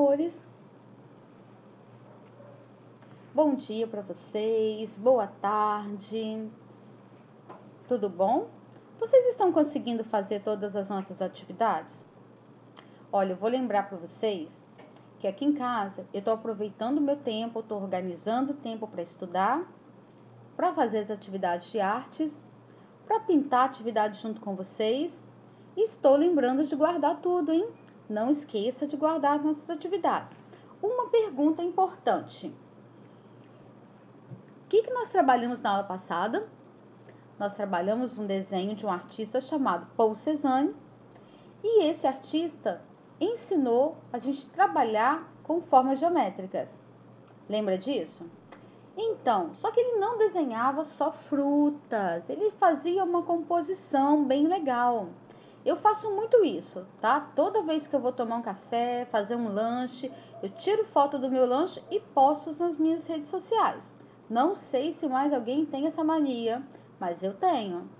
amores! Bom dia para vocês, boa tarde, tudo bom? Vocês estão conseguindo fazer todas as nossas atividades? Olha, eu vou lembrar para vocês que aqui em casa eu estou aproveitando o meu tempo, estou organizando o tempo para estudar, para fazer as atividades de artes, para pintar atividade junto com vocês e estou lembrando de guardar tudo, hein? Não esqueça de guardar as nossas atividades. Uma pergunta importante. O que nós trabalhamos na aula passada? Nós trabalhamos um desenho de um artista chamado Paul Cézanne e esse artista ensinou a gente trabalhar com formas geométricas. Lembra disso? Então, só que ele não desenhava só frutas, ele fazia uma composição bem legal. Eu faço muito isso, tá? Toda vez que eu vou tomar um café, fazer um lanche, eu tiro foto do meu lanche e posto nas minhas redes sociais. Não sei se mais alguém tem essa mania, mas eu tenho.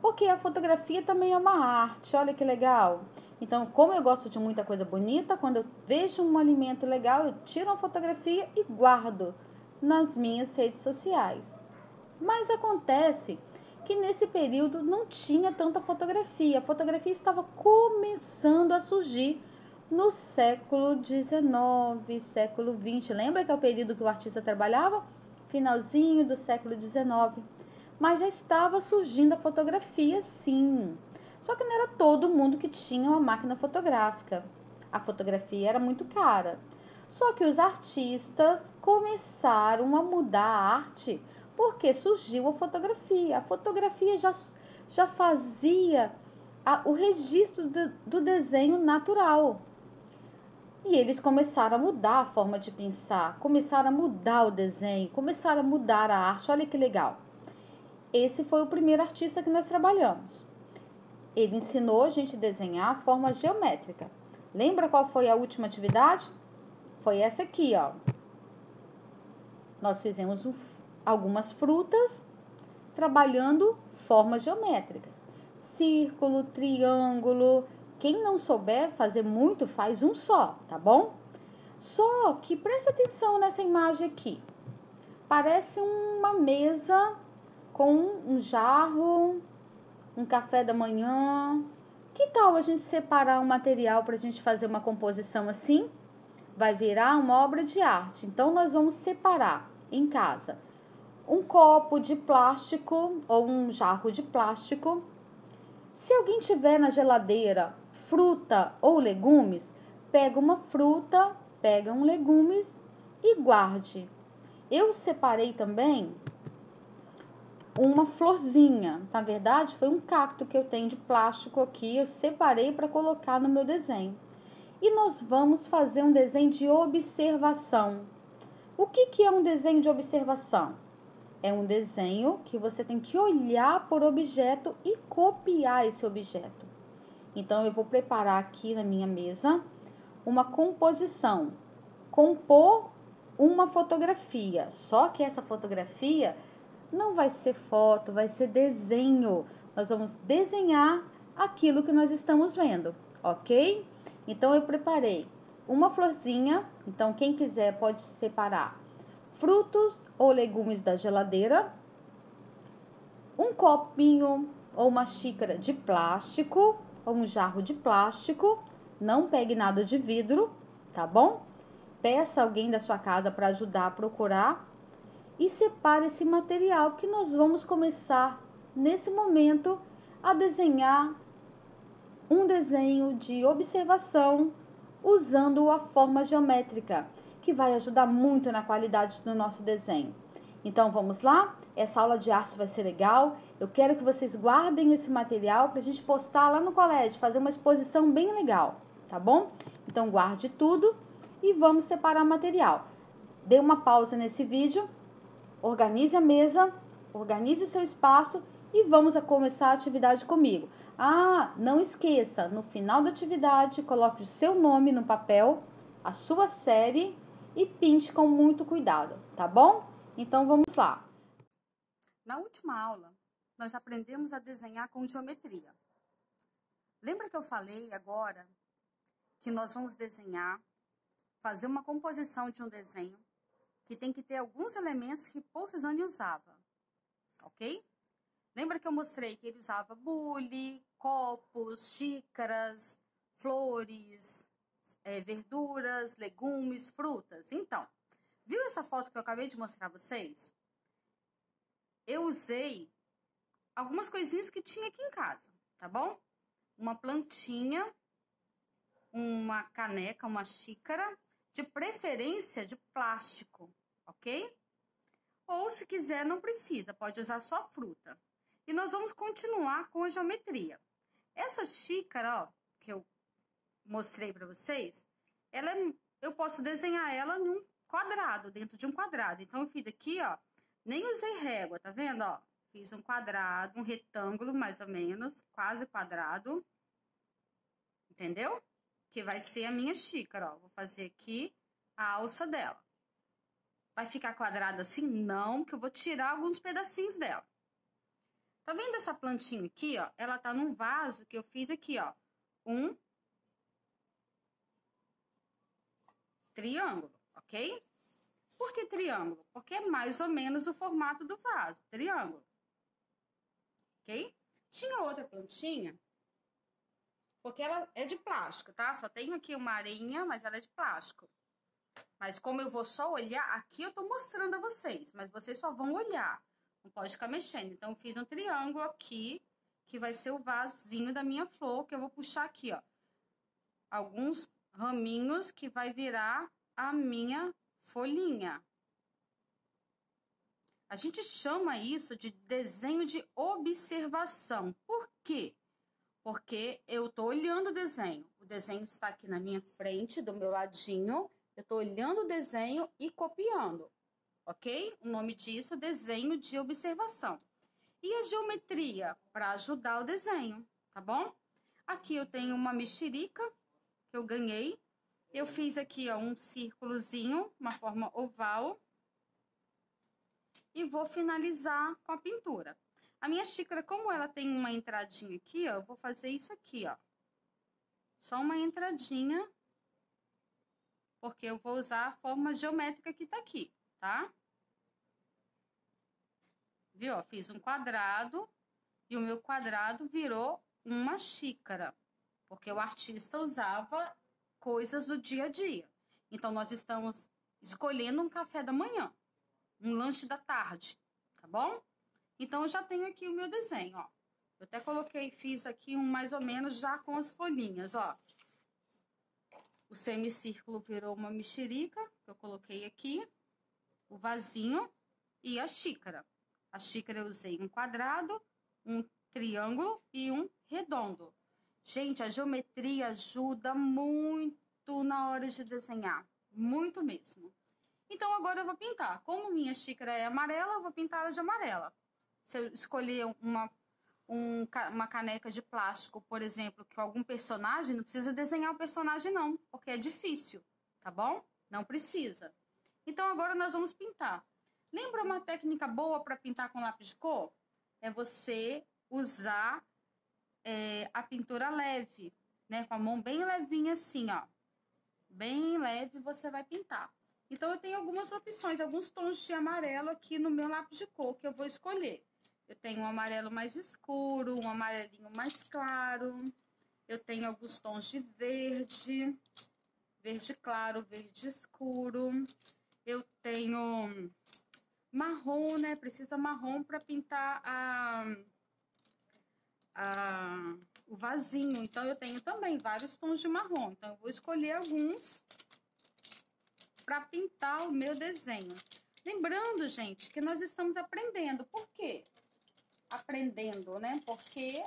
Porque a fotografia também é uma arte, olha que legal. Então, como eu gosto de muita coisa bonita, quando eu vejo um alimento legal, eu tiro uma fotografia e guardo nas minhas redes sociais. Mas acontece que nesse período não tinha tanta fotografia. A fotografia estava começando a surgir no século XIX, século XX. Lembra que é o período que o artista trabalhava? Finalzinho do século XIX. Mas já estava surgindo a fotografia, sim. Só que não era todo mundo que tinha uma máquina fotográfica. A fotografia era muito cara. Só que os artistas começaram a mudar a arte porque surgiu a fotografia. A fotografia já fazia o registro do desenho natural. E eles começaram a mudar a forma de pensar, começaram a mudar o desenho, começaram a mudar a arte. Olha que legal. Esse foi o primeiro artista que nós trabalhamos. Ele ensinou a gente a desenhar forma geométrica. Lembra qual foi a última atividade? Foi essa aqui, ó. Nós fizemos algumas frutas trabalhando formas geométricas. Círculo, triângulo. Quem não souber fazer muito, faz um só, tá bom? Só que preste atenção nessa imagem aqui. Parece uma mesa com um jarro, um café da manhã. Que tal a gente separar um material para a gente fazer uma composição assim? Vai virar uma obra de arte. Então, nós vamos separar em casa um copo de plástico ou um jarro de plástico. Se alguém tiver na geladeira fruta ou legumes, pega uma fruta, pega um legumes e guarde. Eu separei também uma florzinha. Na verdade, foi um cacto que eu tenho de plástico aqui. Eu separei para colocar no meu desenho. E nós vamos fazer um desenho de observação. O que é um desenho de observação? É um desenho que você tem que olhar por objeto e copiar esse objeto. Então, eu vou preparar aqui na minha mesa uma composição. Compor uma fotografia. Só que essa fotografia não vai ser foto, vai ser desenho. Nós vamos desenhar aquilo que nós estamos vendo, ok? Então, eu preparei uma florzinha. Então, quem quiser pode separar frutos ou legumes da geladeira, um copinho ou uma xícara de plástico ou um jarro de plástico. Não pegue nada de vidro, tá bom? Peça alguém da sua casa para ajudar a procurar e separe esse material que nós vamos começar nesse momento a desenhar um desenho de observação usando a forma geométrica, que vai ajudar muito na qualidade do nosso desenho. Então, vamos lá? Essa aula de arte vai ser legal. Eu quero que vocês guardem esse material para a gente postar lá no colégio, fazer uma exposição bem legal, tá bom? Então, guarde tudo e vamos separar o material. Dê uma pausa nesse vídeo, organize a mesa, organize seu espaço e vamos começar a atividade comigo. Ah, não esqueça, no final da atividade, coloque o seu nome no papel, a sua série e pinte com muito cuidado, tá bom? Então, vamos lá. Na última aula, nós aprendemos a desenhar com geometria. Lembra que eu falei agora que nós vamos desenhar fazer uma composição de um desenho que tem que ter alguns elementos que Paul Cézanne usava, ok? Lembra que eu mostrei que ele usava bule, copos, xícaras, flores, verduras, legumes, frutas? Então, viu essa foto que eu acabei de mostrar a vocês? Eu usei algumas coisinhas que tinha aqui em casa, tá bom? Uma plantinha, uma caneca, uma xícara, de preferência de plástico, ok? Ou se quiser, não precisa, pode usar só fruta. E nós vamos continuar com a geometria. Essa xícara, ó, que eu mostrei para vocês, eu posso desenhar ela num quadrado, dentro de um quadrado. Então, eu fiz aqui, ó, nem usei régua, tá vendo, ó? Fiz um quadrado, um retângulo, mais ou menos, quase quadrado. Entendeu? Que vai ser a minha xícara, ó. Vou fazer aqui a alça dela. Vai ficar quadrada assim? Não, que eu vou tirar alguns pedacinhos dela. Tá vendo essa plantinha aqui, ó? Ela tá num vaso que eu fiz aqui, ó. Um triângulo, ok? Por que triângulo? Porque é mais ou menos o formato do vaso, triângulo. Ok? Tinha outra plantinha, porque ela é de plástico, tá? Só tenho aqui uma areinha, mas ela é de plástico. Mas como eu vou só olhar, aqui eu tô mostrando a vocês, mas vocês só vão olhar. Não pode ficar mexendo. Então, eu fiz um triângulo aqui, que vai ser o vasinho da minha flor, que eu vou puxar aqui, ó. Alguns raminhos que vai virar a minha folhinha. A gente chama isso de desenho de observação. Por quê? Porque eu tô olhando o desenho está aqui na minha frente, do meu ladinho, eu tô olhando o desenho e copiando, ok? O nome disso é desenho de observação. E a geometria? Para ajudar o desenho, tá bom? Aqui eu tenho uma mexerica que eu ganhei. Eu fiz aqui, ó, um círculozinho, uma forma oval. E vou finalizar com a pintura. A minha xícara, como ela tem uma entradinha aqui, ó, eu vou fazer isso aqui, ó. Só uma entradinha, porque eu vou usar a forma geométrica que tá aqui, tá? Viu, ó, fiz um quadrado e o meu quadrado virou uma xícara, porque o artista usava coisas do dia a dia. Então, nós estamos escolhendo um café da manhã, um lanche da tarde, tá bom? Então, eu já tenho aqui o meu desenho, ó. Eu até coloquei, fiz aqui um mais ou menos já com as folhinhas, ó. O semicírculo virou uma mexerica, que eu coloquei aqui. O vasinho e a xícara. A xícara eu usei um quadrado, um triângulo e um redondo. Gente, a geometria ajuda muito na hora de desenhar. Muito mesmo. Então, agora eu vou pintar. Como minha xícara é amarela, eu vou pintar ela de amarela. Se eu escolher uma caneca de plástico, por exemplo, que algum personagem, não precisa desenhar o personagem não, porque é difícil, tá bom? Não precisa. Então, agora nós vamos pintar. Lembra uma técnica boa para pintar com lápis de cor? É você usar a pintura leve, né? Com a mão bem levinha assim, ó. Bem leve você vai pintar. Então, eu tenho algumas opções, alguns tons de amarelo aqui no meu lápis de cor que eu vou escolher. Eu tenho um amarelo mais escuro, um amarelinho mais claro. Eu tenho alguns tons de verde, verde claro, verde escuro. Eu tenho marrom, né? Precisa marrom para pintar o vasinho. Então, eu tenho também vários tons de marrom. Então, eu vou escolher alguns para pintar o meu desenho. Lembrando, gente, que nós estamos aprendendo. Por quê? Aprendendo, né? Porque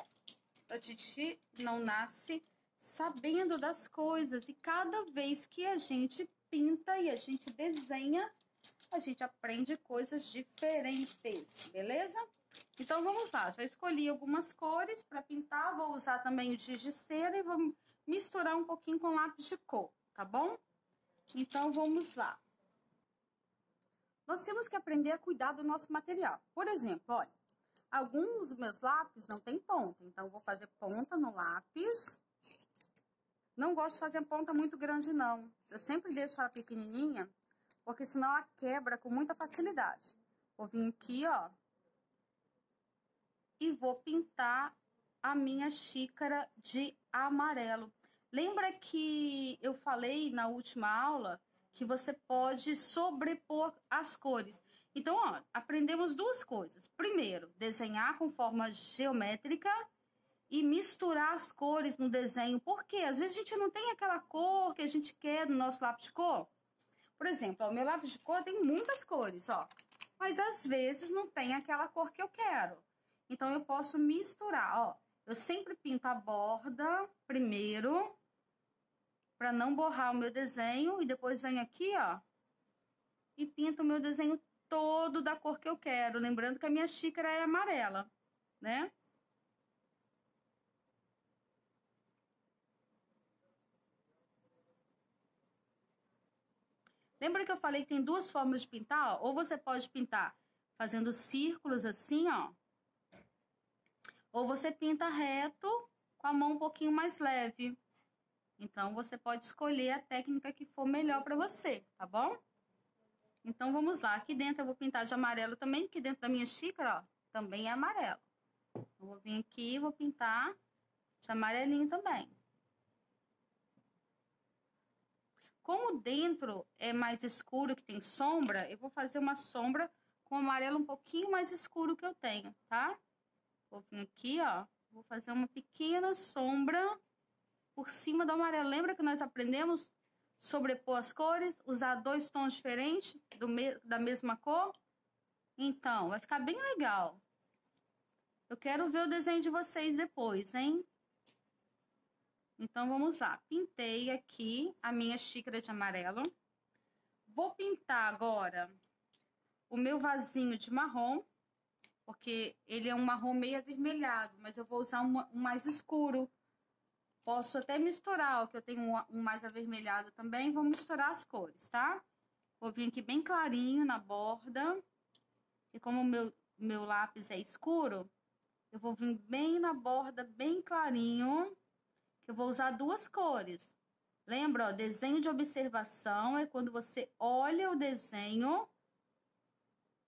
a gente não nasce sabendo das coisas. E cada vez que a gente pinta e a gente desenha, a gente aprende coisas diferentes, beleza? Então, vamos lá. Já escolhi algumas cores para pintar. Vou usar também o giz de cera e vou misturar um pouquinho com lápis de cor, tá bom? Então, vamos lá. Nós temos que aprender a cuidar do nosso material. Por exemplo, olha, alguns dos meus lápis não tem ponta. Então, eu vou fazer ponta no lápis. Não gosto de fazer ponta muito grande, não. Eu sempre deixo ela pequenininha, porque senão ela quebra com muita facilidade. Vou vir aqui, ó, e vou pintar a minha xícara de amarelo. Lembra que eu falei na última aula que você pode sobrepor as cores? Então, ó, aprendemos duas coisas. Primeiro, desenhar com forma geométrica e misturar as cores no desenho. Por quê? Às vezes a gente não tem aquela cor que a gente quer no nosso lápis de cor. Por exemplo, ó, o meu lápis de cor tem muitas cores, ó. Mas às vezes não tem aquela cor que eu quero. Então, eu posso misturar, ó. Eu sempre pinto a borda primeiro, para não borrar o meu desenho. E depois venho aqui, ó, e pinto o meu desenho todo da cor que eu quero. Lembrando que a minha xícara é amarela, né? Lembra que eu falei que tem duas formas de pintar? Ou você pode pintar fazendo círculos assim, ó. Ou você pinta reto com a mão um pouquinho mais leve. Então, você pode escolher a técnica que for melhor para você, tá bom? Então, vamos lá. Aqui dentro eu vou pintar de amarelo também, porque dentro da minha xícara, ó, também é amarelo. Eu vou vir aqui e vou pintar de amarelinho também. Como dentro é mais escuro, que tem sombra, eu vou fazer uma sombra com amarelo um pouquinho mais escuro que eu tenho, tá? Vou vir aqui, ó, vou fazer uma pequena sombra por cima do amarelo. Lembra que nós aprendemos sobrepor as cores, usar dois tons diferentes da mesma cor? Então, vai ficar bem legal. Eu quero ver o desenho de vocês depois, hein? Então, vamos lá. Pintei aqui a minha xícara de amarelo. Vou pintar agora o meu vasinho de marrom, porque ele é um marrom meio avermelhado, mas eu vou usar um mais escuro. Posso até misturar, ó, que eu tenho um mais avermelhado também. Vou misturar as cores, tá? Vou vir aqui bem clarinho na borda. E como o meu lápis é escuro, eu vou vir bem na borda, bem clarinho. Eu vou usar duas cores. Lembra, ó, desenho de observação é quando você olha o desenho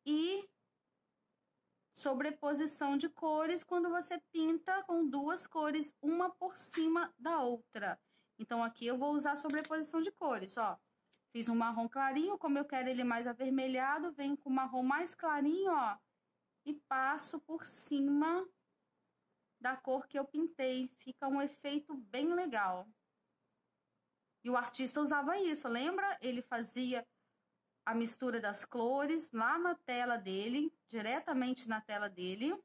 e sobreposição de cores quando você pinta com duas cores, uma por cima da outra. Então, aqui eu vou usar sobreposição de cores, ó. Fiz um marrom clarinho, como eu quero ele mais avermelhado, venho com o marrom mais clarinho, ó, e passo por cima da cor que eu pintei. Fica um efeito bem legal. E o artista usava isso, lembra? Ele fazia a mistura das cores lá na tela dele, diretamente na tela dele.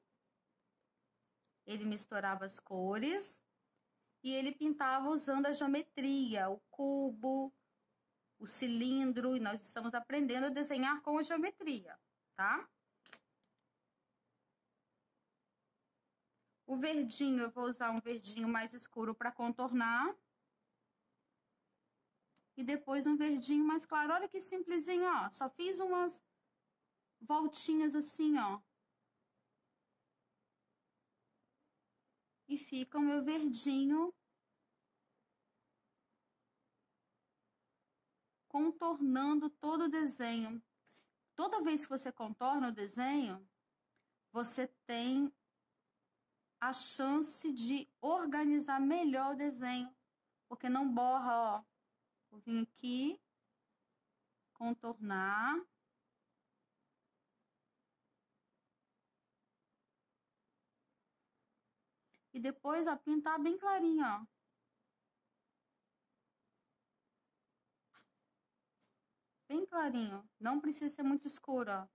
Ele misturava as cores e ele pintava usando a geometria, o cubo, o cilindro, e nós estamos aprendendo a desenhar com a geometria, tá? O verdinho, eu vou usar um verdinho mais escuro para contornar. E depois um verdinho mais claro. Olha que simplesinho, ó. Só fiz umas voltinhas assim, ó. E fica o meu verdinho contornando todo o desenho. Toda vez que você contorna o desenho, você tem a chance de organizar melhor o desenho. Porque não borra, ó. Vou vir aqui, contornar. E depois, ó, pintar bem clarinho, ó. Bem clarinho. Não precisa ser muito escuro, ó.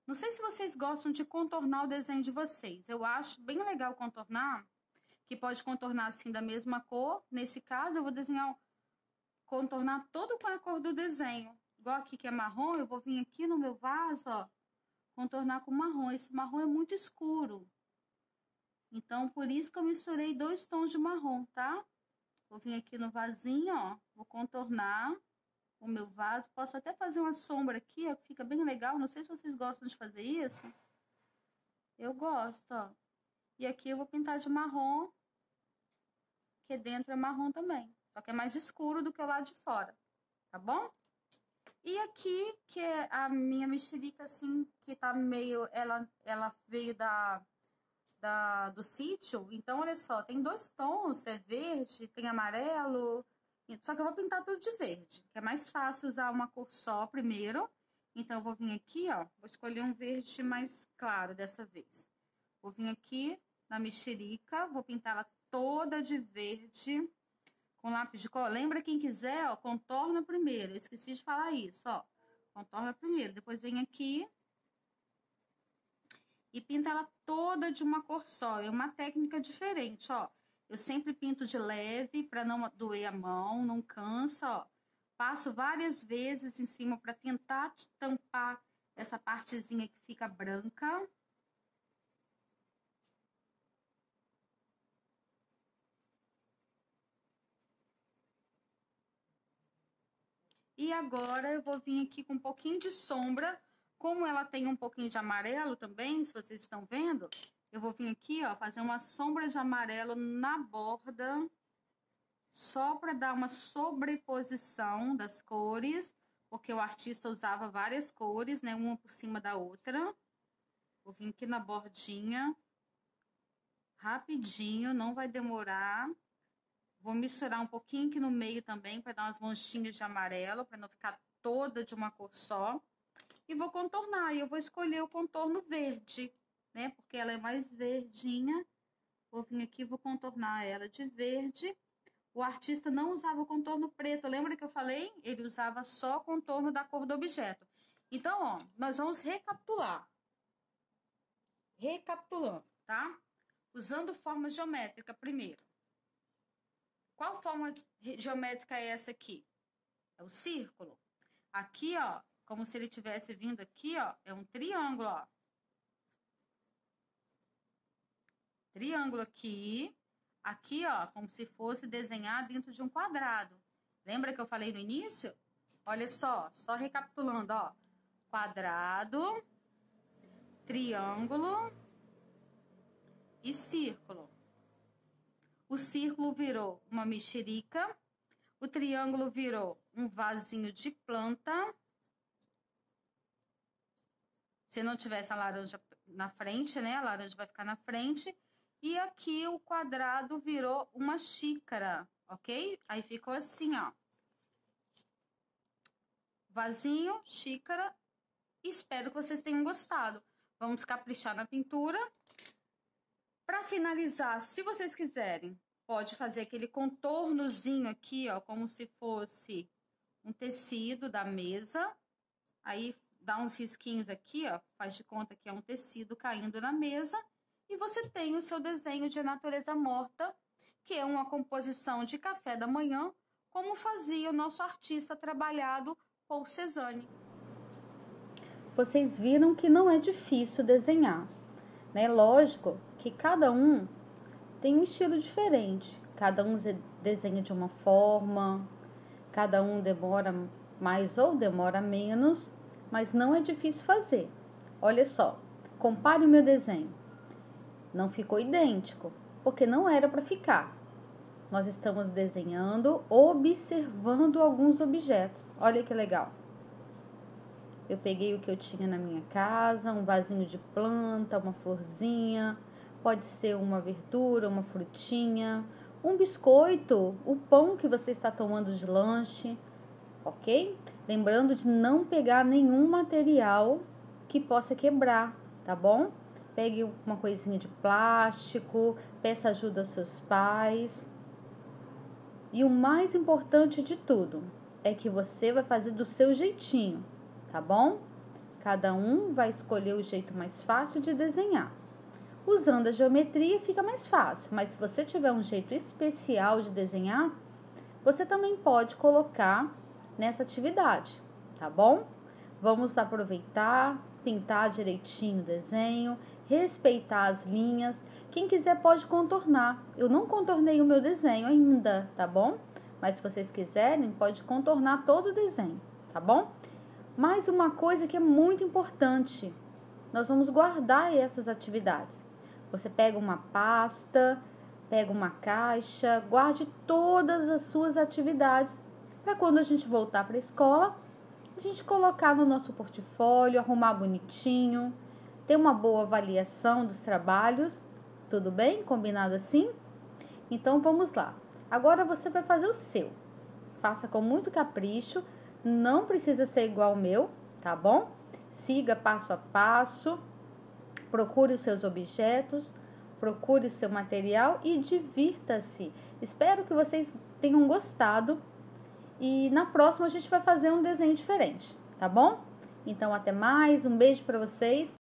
Não sei se vocês gostam de contornar o desenho de vocês. Eu acho bem legal contornar, que pode contornar assim da mesma cor. Nesse caso, eu vou desenhar, contornar todo com a cor do desenho. Igual aqui que é marrom, eu vou vir aqui no meu vaso, ó, contornar com marrom. Esse marrom é muito escuro. Então, por isso que eu misturei dois tons de marrom, tá? Vou vir aqui no vasinho, ó, vou contornar. o meu vaso. Posso até fazer uma sombra aqui, ó, que fica bem legal. Não sei se vocês gostam de fazer isso. Eu gosto, ó. E aqui eu vou pintar de marrom, que dentro é marrom também. Só que é mais escuro do que o lado de fora, tá bom? E aqui, que é a minha mexerica, assim, que tá meio... Ela veio do sítio. Então, olha só, tem 2 tons, é verde, tem amarelo. Só que eu vou pintar tudo de verde, que é mais fácil usar uma cor só primeiro. Então, eu vou vir aqui, ó, vou escolher um verde mais claro dessa vez. Vou vir aqui na mexerica, vou pintar ela toda de verde com lápis de cor. Lembra, quem quiser, ó, contorna primeiro. Eu esqueci de falar isso, ó. Contorna primeiro, depois vem aqui e pinta ela toda de uma cor só. É uma técnica diferente, ó. Eu sempre pinto de leve para não doer a mão, não cansa, ó. Passo várias vezes em cima para tentar tampar essa partezinha que fica branca. E agora eu vou vir aqui com um pouquinho de sombra. Como ela tem um pouquinho de amarelo também, se vocês estão vendo, eu vou vir aqui, ó, fazer uma sombra de amarelo na borda, só para dar uma sobreposição das cores, porque o artista usava várias cores, né, uma por cima da outra. Vou vir aqui na bordinha, rapidinho, não vai demorar. Vou misturar um pouquinho aqui no meio também, para dar umas manchinhas de amarelo, para não ficar toda de uma cor só. E vou contornar, e eu vou escolher o contorno verde, né? Porque ela é mais verdinha. Vou vir aqui e vou contornar ela de verde. O artista não usava o contorno preto, lembra que eu falei? Ele usava só o contorno da cor do objeto. Então, ó, nós vamos recapitular. Recapitulando, tá? Usando forma geométrica primeiro. Qual forma geométrica é essa aqui? É o círculo. Aqui, ó, como se ele tivesse vindo aqui, ó, é um triângulo, ó. Triângulo aqui. Aqui, ó, como se fosse desenhar dentro de um quadrado. Lembra que eu falei no início? Olha só recapitulando, ó. Quadrado, triângulo e círculo. O círculo virou uma mexerica. O triângulo virou um vasinho de planta. Se não tivesse a laranja na frente, né? A laranja vai ficar na frente. E aqui o quadrado virou uma xícara, ok? Aí ficou assim, ó. Vasinho, xícara. Espero que vocês tenham gostado. Vamos caprichar na pintura. Para finalizar, se vocês quiserem, pode fazer aquele contornozinho aqui, ó, como se fosse um tecido da mesa. Aí dá uns risquinhos aqui, ó, faz de conta que é um tecido caindo na mesa. E você tem o seu desenho de natureza morta, que é uma composição de café da manhã, como fazia o nosso artista trabalhado, Paul Cézanne. Vocês viram que não é difícil desenhar, né? Lógico que cada um tem um estilo diferente. Cada um desenha de uma forma, cada um demora mais ou demora menos, mas não é difícil fazer. Olha só, compare o meu desenho. Não ficou idêntico, porque não era para ficar. Nós estamos desenhando, observando alguns objetos. Olha que legal. Eu peguei o que eu tinha na minha casa, um vasinho de planta, uma florzinha, pode ser uma verdura, uma frutinha, um biscoito, o pão que você está tomando de lanche, ok? Lembrando de não pegar nenhum material que possa quebrar, tá bom? Pegue uma coisinha de plástico, peça ajuda aos seus pais. E o mais importante de tudo é que você vai fazer do seu jeitinho, tá bom? Cada um vai escolher o jeito mais fácil de desenhar. Usando a geometria fica mais fácil, mas se você tiver um jeito especial de desenhar, você também pode colocar nessa atividade, tá bom? Vamos aproveitar, pintar direitinho o desenho, respeitar as linhas. Quem quiser pode contornar. Eu não contornei o meu desenho ainda, tá bom? Mas se vocês quiserem, pode contornar todo o desenho, tá bom? Mais uma coisa que é muito importante, nós vamos guardar essas atividades. Você pega uma pasta, pega uma caixa, guarde todas as suas atividades para quando a gente voltar para a escola, a gente colocar no nosso portfólio, arrumar bonitinho, ter uma boa avaliação dos trabalhos. Tudo bem? Combinado assim? Então vamos lá. Agora você vai fazer o seu. Faça com muito capricho, não precisa ser igual ao meu, tá bom? Siga passo a passo, procure os seus objetos, procure o seu material e divirta-se. Espero que vocês tenham gostado e na próxima a gente vai fazer um desenho diferente, tá bom? Então até mais, um beijo para vocês.